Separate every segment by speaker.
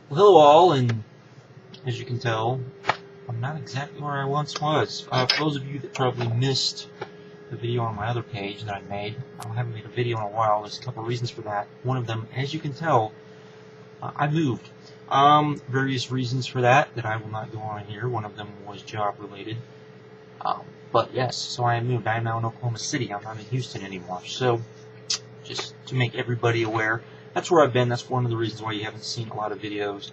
Speaker 1: Well, hello all, and as you can tell, I'm not exactly where I once was. For those of you that probably missed the video on my other page that I made, I haven't made a video in a while. There's a couple of reasons for that. One of them, as you can tell, I moved. Various reasons for that I will not go on here. One of them was job related. But yes, so I moved. I am now in Oklahoma City. I'm not in Houston anymore. So, just to make everybody aware, that's where I've been. That's one of the reasons why you haven't seen a lot of videos.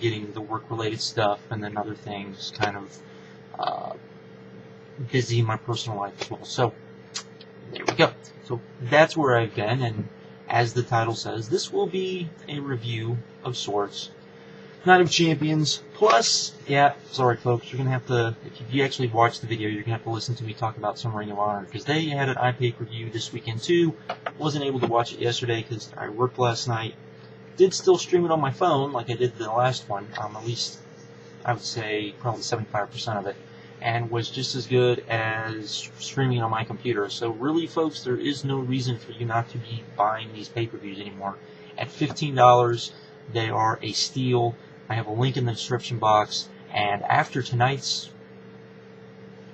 Speaker 1: Getting the work-related stuff and then other things, kind of busy in my personal life as well. So, there we go. So, that's where I've been, and as the title says, this will be a review of sorts. Night of Champions, plus, yeah, sorry folks, you're going to have to, if you actually watch the video, you're going to have to listen to me talk about some Ring of Honor, because they had an iPay review this weekend too. Wasn't able to watch it yesterday because I worked last night. Did still stream it on my phone like I did the last one, at least I would say probably 75% of it, and was just as good as streaming on my computer. So really folks, there is no reason for you not to be buying these pay-per-views anymore. At $15, they are a steal. I have a link in the description box, and after tonight's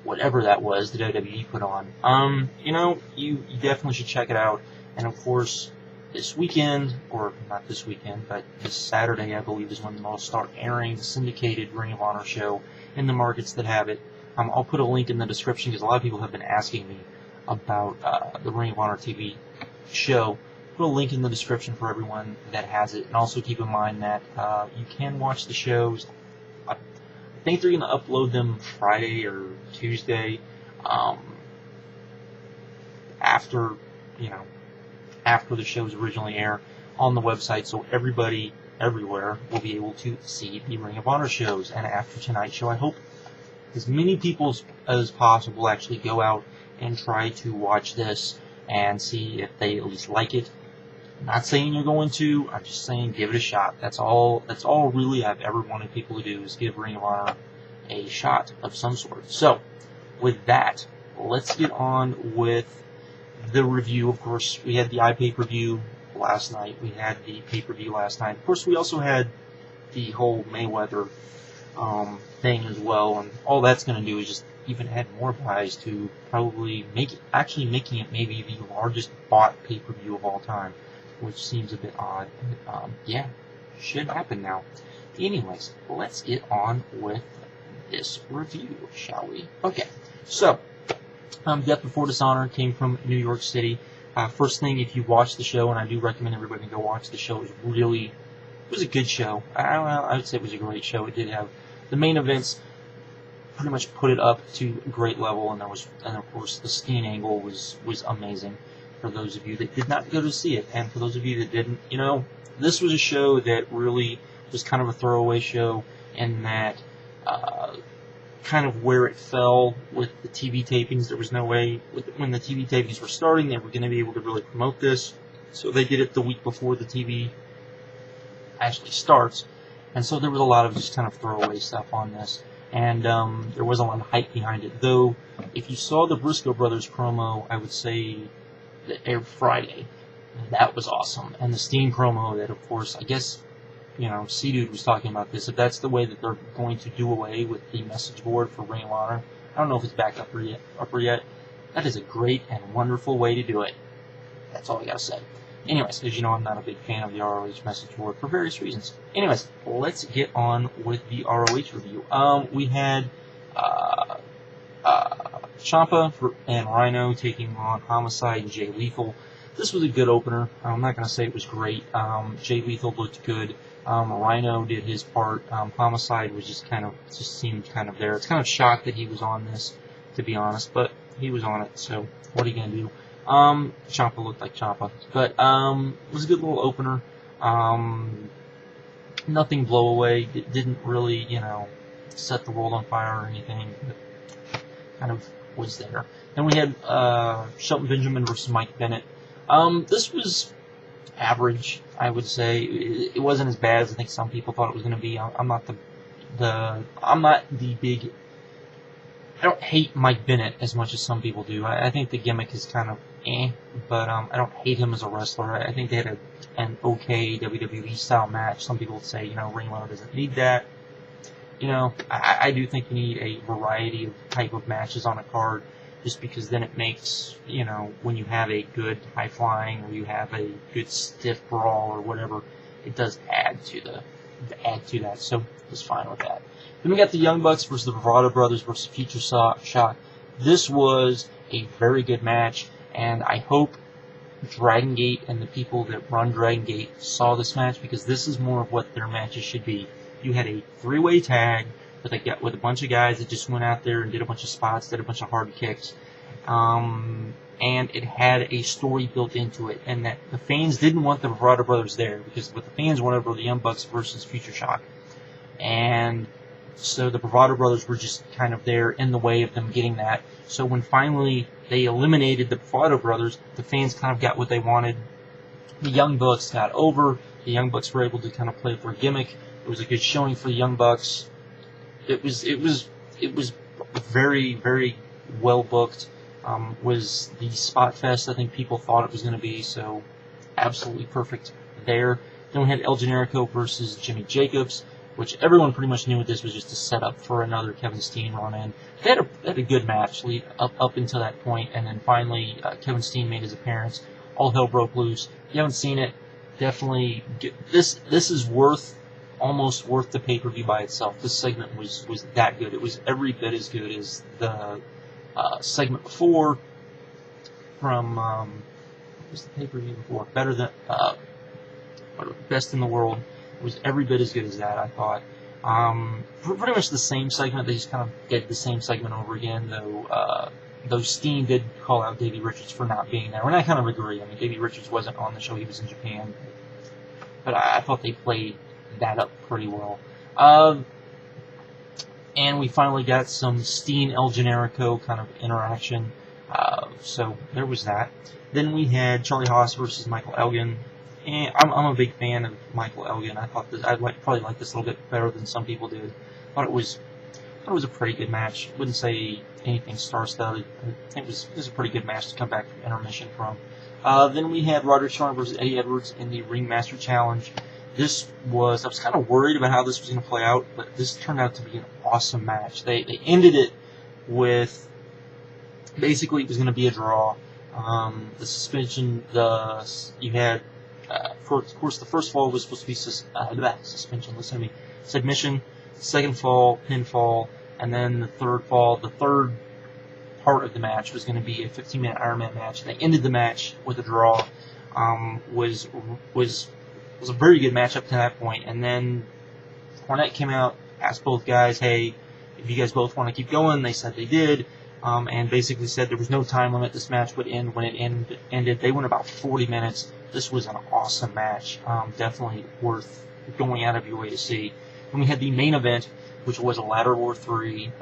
Speaker 1: whatever that was the WWE put on, you know, you definitely should check it out. And of course, this weekend, or not this weekend, but this Saturday, I believe, is when they'll start airing the syndicated Ring of Honor show in the markets that have it. I'll put a link in the description because a lot of people have been asking me about the Ring of Honor TV show. Put a link in the description for everyone that has it, and also keep in mind that you can watch the shows. I think they're going to upload them Friday or Tuesday after, you know, after the shows originally air on the website, so everybody everywhere will be able to see the Ring of Honor shows. And after tonight's show, I hope as many people as possible actually go out and try to watch this and see if they at least like it. I'm not saying you're going to, I'm just saying give it a shot. That's all really I've ever wanted people to do, is give Ring of Honor a shot of some sort. So, with that, let's get on with the review. Of course, we had the iPay-per-view last night. We had the pay-per-view last night. Of course, we also had the whole Mayweather thing as well, and all that's going to do is just even add more buys to probably making it maybe the largest bought pay-per-view of all time, which seems a bit odd, but yeah, should happen now. Anyways, let's get on with this review, shall we? Okay, so Death Before Dishonor came from New York City. First thing, if you watch the show, and I do recommend everybody to go watch the show, it was a good show. I would say it was a great show. It did have the main events, pretty much put it up to a great level, and of course the Steen angle was amazing. For those of you that did not go to see it, and for those of you that didn't, you know, this was a show that really was kind of a throwaway show, in that kind of where it fell with the TV tapings. There was no way, when the TV tapings were starting, they were going to be able to really promote this, so they did it the week before the TV actually starts, and so there was a lot of just kind of throwaway stuff on this, and there was a lot of hype behind it. Though, if you saw the Briscoe brothers promo, I would say that aired Friday, that was awesome. And the Steen promo that, of course, I guess, you know, C-Dude was talking about this, if that's the way that they're going to do away with the message board for Ring of Honor, I don't know if it's back up yet, that is a great and wonderful way to do it. That's all I gotta say. Anyways, as you know, I'm not a big fan of the ROH message board for various reasons. Anyways, let's get on with the ROH review. We had Ciampa and Rhino taking on Homicide and Jay Lethal. This was a good opener. I'm not going to say it was great. Jay Lethal looked good. Rhino did his part. Homicide was just seemed kind of there. It's kind of shocked that he was on this, to be honest, but he was on it, so what are you going to do? Ciampa looked like Ciampa, but it was a good little opener. Nothing blow away. It didn't really, you know, set the world on fire or anything, but kind of was there. Then we had Shelton Benjamin versus Mike Bennett. This was average, I would say. It wasn't as bad as I think some people thought it was going to be. I'm not the big. I don't hate Mike Bennett as much as some people do. I think the gimmick is kind of but I don't hate him as a wrestler. I think they had an okay WWE style match. Some people would say, Ring of Honor doesn't need that. I do think you need a variety of type of matches on a card, just because then it makes, when you have a good high flying or you have a good stiff brawl or whatever, it does add to that. So I was fine with that. Then we got the Young Bucks versus the Bravado Brothers versus Future Shock. This was a very good match, and I hope Dragon Gate and the people that run Dragon Gate saw this match, because this is more of what their matches should be. You had a three-way tag with a bunch of guys that just went out there and did a bunch of spots, did a bunch of hard kicks, and it had a story built into it, and that the fans didn't want the Bravado Brothers there, because what the fans wanted were the Young Bucks versus Future Shock. And so the Bravado Brothers were just kind of there in the way of them getting that. So when finally they eliminated the Bravado Brothers, the fans kind of got what they wanted. The Young Bucks got over. The Young Bucks were able to kind of play with their gimmick. It was a good showing for the Young Bucks. It was very, very well booked. Was the spot fest I think people thought it was going to be, so absolutely perfect there. Then we had El Generico versus Jimmy Jacobs, which everyone pretty much knew this was just a setup for another Kevin Steen run-in. They had a good match lead up until that point, and then finally Kevin Steen made his appearance. All hell broke loose. If you haven't seen it, definitely this is almost worth the pay-per-view by itself. This segment was that good. It was every bit as good as the segment before from what was the pay-per-view before? Better than Best in the World. It was every bit as good as that, I thought. Pretty much the same segment. They just kind of did the same segment over again, though Steen did call out Davey Richards for not being there. And I kind of agree. I mean, Davey Richards wasn't on the show. He was in Japan. But I thought they played that up pretty well. And we finally got some Steen El Generico kind of interaction. So there was that. Then we had Charlie Haas versus Michael Elgin. And I'm a big fan of Michael Elgin. I thought I'd probably like this a little bit better than some people did. I thought it was a pretty good match. Wouldn't say anything star-studded. I think it was a pretty good match to come back from intermission from. Then we had Roderick versus Eddie Edwards in the Ringmaster Challenge. I was kind of worried about how this was going to play out, but this turned out to be an awesome match. They ended it with, basically it was going to be a draw. The suspension, you had, of course, the first fall was supposed to be suspension, listen to me, submission, second fall, pinfall, and then the third fall. The third part of the match was going to be a 15-minute Iron Man match. They ended the match with a draw. Was a very good match up to that point, and then Cornette came out, asked both guys, hey, if you guys both want to keep going. They said they did, and basically said there was no time limit. This match would end when it ended. They went about 40 minutes. This was an awesome match, definitely worth going out of your way to see. Then we had the main event, which was a Ladder War 3,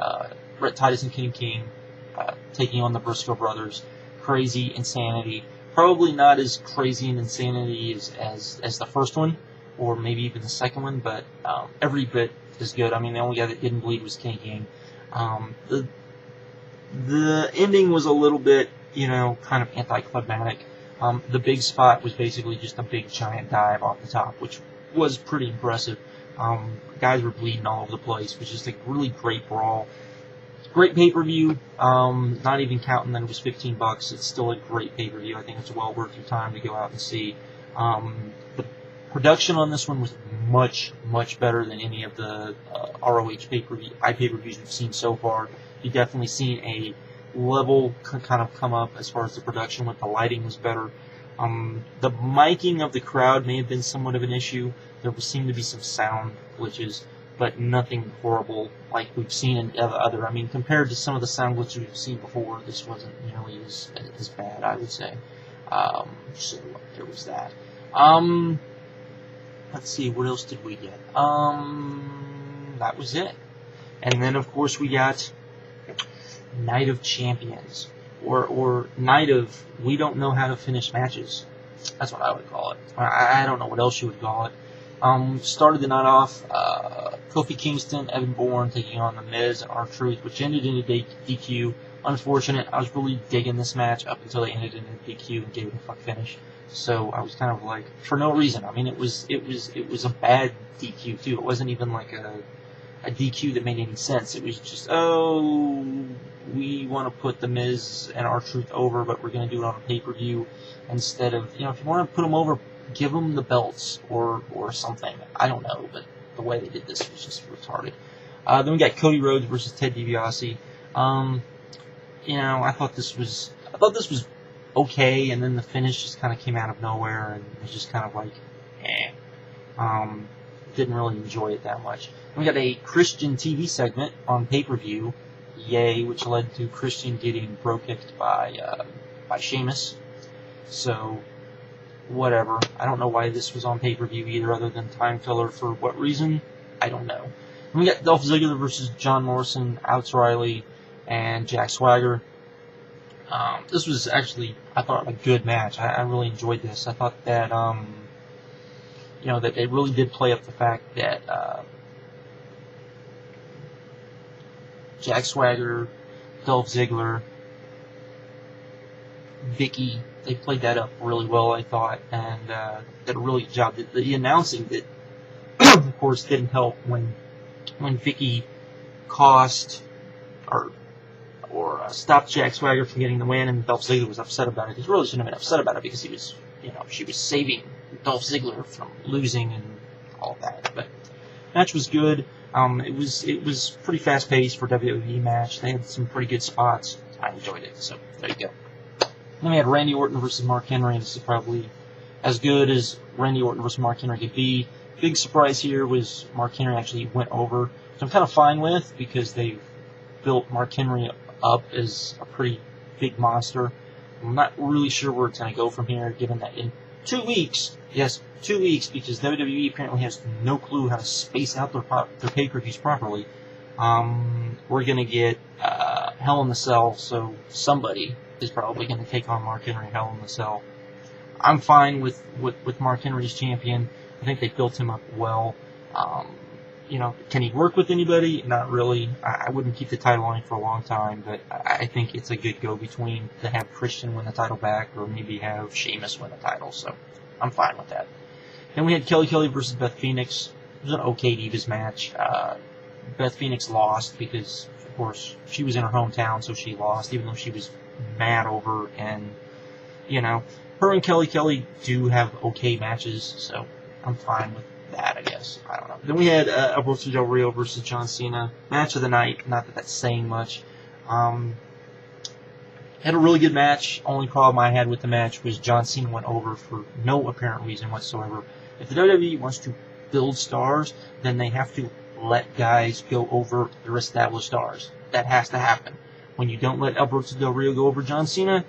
Speaker 1: Rhett, Titus, and King taking on the Briscoe brothers. Crazy insanity. Probably not as crazy and insanity as the first one, or maybe even the second one, but every bit as good. I mean, the only guy that didn't bleed was King. The ending was a little bit, kind of anticlimactic. The big spot was basically just a big giant dive off the top, which was pretty impressive. Guys were bleeding all over the place. It was just a really great brawl. Great pay-per-view, not even counting that it was $15. It's still a great pay-per-view. I think it's well worth your time to go out and see. The production on this one was much, much better than any of the ROH pay-per-views we've seen so far. You've definitely seen a level kind of come up as far as the production with the lighting was better. The miking of the crowd may have been somewhat of an issue. There seemed to be some sound glitches, but nothing horrible like we've seen in other. I mean, compared to some of the sound glitches we've seen before, this wasn't nearly as bad, I would say. So there was that. Let's see, what else did we get? That was it. And then, of course, we got Night of Champions, or Night of We Don't Know How to Finish Matches. That's what I would call it. I don't know what else you would call it. Started the night off, Kofi Kingston, Evan Bourne taking on The Miz and R-Truth, which ended in a DQ. Unfortunate. I was really digging this match up until they ended in a DQ and gave it a fuck finish. So I was kind of like, for no reason. I mean, it was a bad DQ too. It wasn't even like a DQ that made any sense. It was just, oh, we want to put The Miz and R-Truth over, but we're going to do it on a pay-per-view instead of, if you want to put them over, give them the belts or something. I don't know, but the way they did this was just retarded. Then we got Cody Rhodes versus Ted DiBiase. I thought this was okay, and then the finish just kind of came out of nowhere, and it was just kind of like, didn't really enjoy it that much. We got a Christian TV segment on pay-per-view, yay, which led to Christian getting bro-kicked by Sheamus. So, whatever. I don't know why this was on pay-per-view either, other than time filler. For what reason? I don't know. And we got Dolph Ziggler versus John Morrison, Alex Riley, and Jack Swagger. This was actually, I thought, a good match. I really enjoyed this. I thought that, that they really did play up the fact that Jack Swagger, Dolph Ziggler, Vicky, they played that up really well, I thought, and did a really good job. The announcing that, of course, didn't help when Vicky cost or stopped Jack Swagger from getting the win, and Dolph Ziggler was upset about it. He really shouldn't have been upset about it because he was, she was saving Dolph Ziggler from losing and all that. But the match was good. It was pretty fast paced for a WWE match. They had some pretty good spots. I enjoyed it. So there you go. Then we had Randy Orton versus Mark Henry. This is probably as good as Randy Orton versus Mark Henry could be. Big surprise here was Mark Henry actually went over, which I'm kind of fine with because they built Mark Henry up as a pretty big monster. I'm not really sure where it's going to go from here, given that in 2 weeks, yes, 2 weeks, because WWE apparently has no clue how to space out their pay-per-views properly. We're going to get Hell in the Cell, so somebody is probably going to take on Mark Henry Hell in the Cell. I'm fine with Mark Henry as champion. I think they built him up well. Can he work with anybody? Not really. I wouldn't keep the title on him for a long time, but I think it's a good go-between to have Christian win the title back or maybe have Sheamus win the title, so I'm fine with that. Then we had Kelly versus Beth Phoenix. It was an okay Divas match. Beth Phoenix lost because, of course, she was in her hometown, so she lost, even though she was mad over, and, her and Kelly do have okay matches, so I'm fine with that, I guess. I don't know. Then we had Alberto Del Rio versus John Cena. Match of the night. Not that that's saying much. Had a really good match. Only problem I had with the match was John Cena went over for no apparent reason whatsoever. If the WWE wants to build stars, then they have to let guys go over their established stars. That has to happen. When you don't let Alberto Del Rio go over John Cena,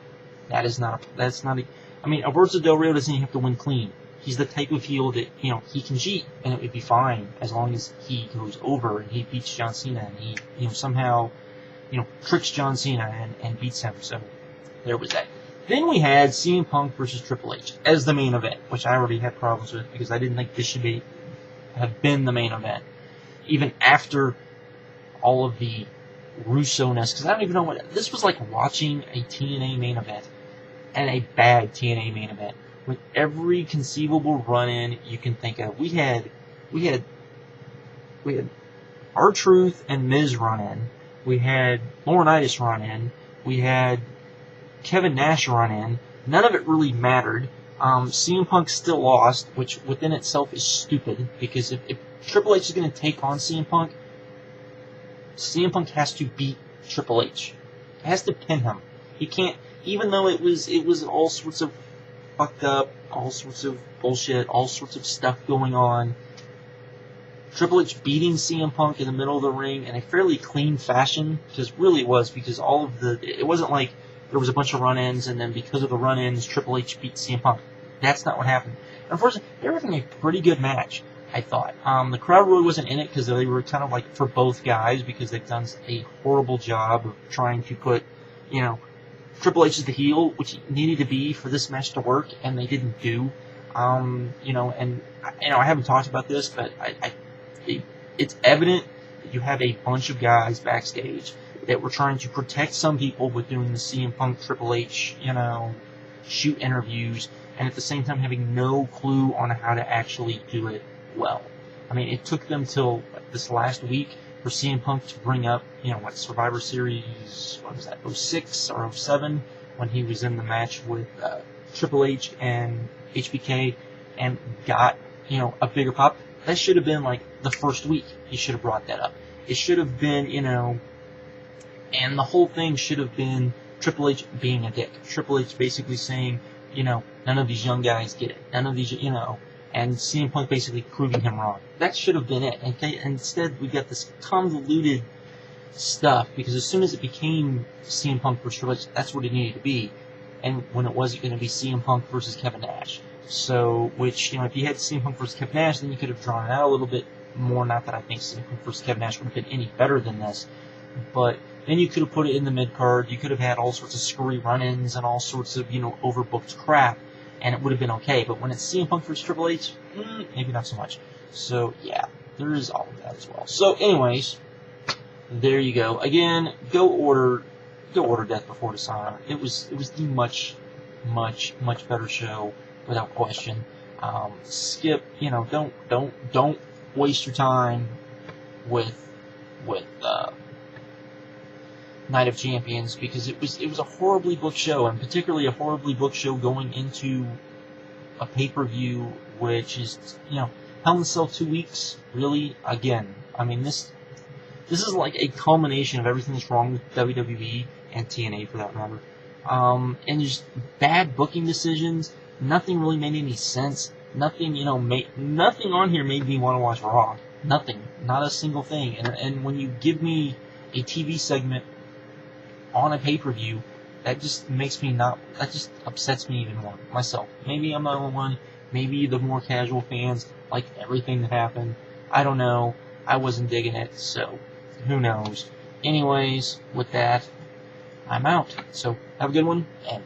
Speaker 1: Alberto Del Rio doesn't even have to win clean. He's the type of heel that, he can cheat, and it would be fine as long as he goes over and he beats John Cena and he, somehow, tricks John Cena and beats him. So there was that. Then we had CM Punk versus Triple H as the main event, which I already had problems with because I didn't think this should have been the main event. Even after all of the Russo-ness, because I don't even know this was like watching a TNA main event and a bad TNA main event. With every conceivable run-in you can think of. We had R-Truth and Miz run-in. We had Laurinaitis run-in. We had Kevin Nash run-in. None of it really mattered. CM Punk still lost, which within itself is stupid, because if Triple H is going to take on CM Punk has to beat Triple H. It has to pin him. He can't, even though it was all sorts of fucked up, all sorts of bullshit, all sorts of stuff going on. Triple H beating CM Punk in the middle of the ring in a fairly clean fashion, because really it was, because it wasn't like there was a bunch of run-ins, and then because of the run-ins, Triple H beat CM Punk. That's not what happened. Unfortunately, they were having a pretty good match, I thought. The crowd really wasn't in it, because they were kind of like for both guys, because they've done a horrible job of trying to put, Triple H is the heel, which he needed to be for this match to work, and they didn't do. I haven't talked about this, but it's evident that you have a bunch of guys backstage that were trying to protect some people with doing the CM Punk Triple H, shoot interviews, and at the same time having no clue on how to actually do it well. I mean, it took them till this last week for CM Punk to bring up, Survivor Series, what was that, 06 or 07, when he was in the match with Triple H and HBK and got, a bigger pop. That should have been like the first week. He should have brought that up. It should have been, and the whole thing should have been Triple H being a dick. Triple H basically saying, none of these young guys get it. None of these, and CM Punk basically proving him wrong. That should have been it. Okay? And instead, we got this convoluted stuff, because as soon as it became CM Punk versus Triple H, that's what it needed to be. And when it wasn't going to be CM Punk versus Kevin Nash. So, which, if you had CM Punk versus Kevin Nash, then you could have drawn it out a little bit more. Not that I think CM Punk versus Kevin Nash would have been any better than this, but then you could have put it in the mid-card. You could have had all sorts of screwy run-ins and all sorts of, overbooked crap, and it would have been okay. But when it's CM Punk versus Triple H, maybe not so much. So, yeah, there is all of that as well. So, anyways, there you go. Again, go order Death Before Dishonor. It was the much better show, without question. Skip, don't waste your time with Night of Champions, because it was a horribly booked show, and particularly a horribly booked show going into a pay-per-view, which is, Hell in a Cell 2 weeks, really, again, I mean, this is like a culmination of everything that's wrong with WWE, and TNA for that matter, and just bad booking decisions. Nothing really made any sense. Nothing, nothing on here made me want to watch Raw. Nothing. Not a single thing. And when you give me a TV segment on a pay-per-view, that just upsets me even more, myself. Maybe I'm the only one. Maybe the more casual fans like everything that happened. I don't know. I wasn't digging it, so who knows. Anyways, with that, I'm out. So, have a good one, and